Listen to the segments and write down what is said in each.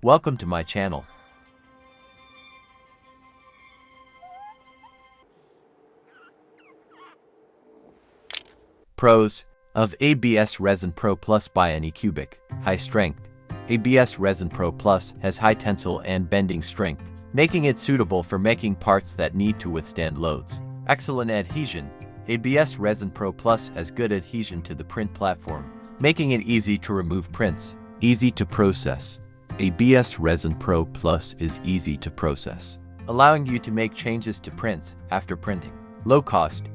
Welcome to my channel. Pros of ABS Resin Pro Plus by Anycubic. High strength. ABS Resin Pro Plus has high tensile and bending strength, making it suitable for making parts that need to withstand loads. Excellent adhesion. ABS Resin Pro Plus has good adhesion to the print platform, making it easy to remove prints. Easy to process. ABS Resin Pro Plus is easy to process, allowing you to make changes to prints after printing. Low cost.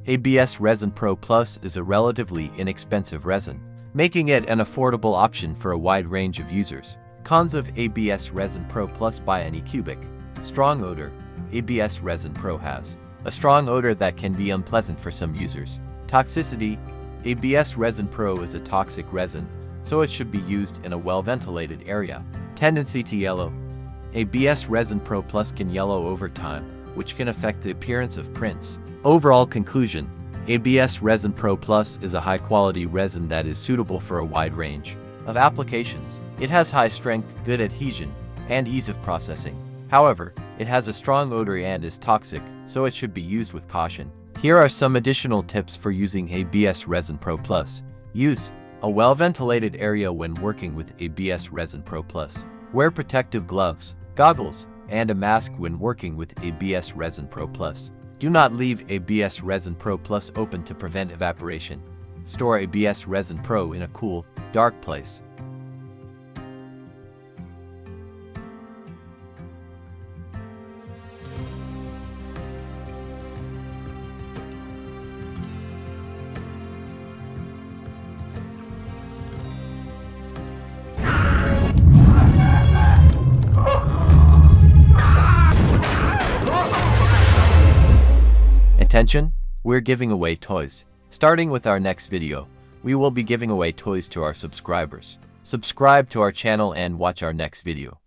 ABS Resin Pro Plus is a relatively inexpensive resin, making it an affordable option for a wide range of users. Cons of ABS Resin Pro Plus by Anycubic. Strong odor. ABS Resin Pro has a strong odor that can be unpleasant for some users. Toxicity. ABS Resin Pro is a toxic resin, so it should be used in a well-ventilated area. Tendency to yellow. ABS Resin Pro Plus can yellow over time, which can affect the appearance of prints. Overall conclusion: ABS Resin Pro Plus is a high-quality resin that is suitable for a wide range of applications. It has high strength, good adhesion, and ease of processing. However, it has a strong odor and is toxic, so it should be used with caution. Here are some additional tips for using ABS Resin Pro Plus. Use a well-ventilated area when working with ABS Resin Pro Plus. Wear protective gloves, goggles, and a mask when working with ABS Resin Pro Plus. Do not leave ABS Resin Pro Plus open to prevent evaporation. Store ABS Resin Pro in a cool, dark place. Attention, we're giving away toys. Starting with our next video, we will be giving away toys to our subscribers. Subscribe to our channel and watch our next video.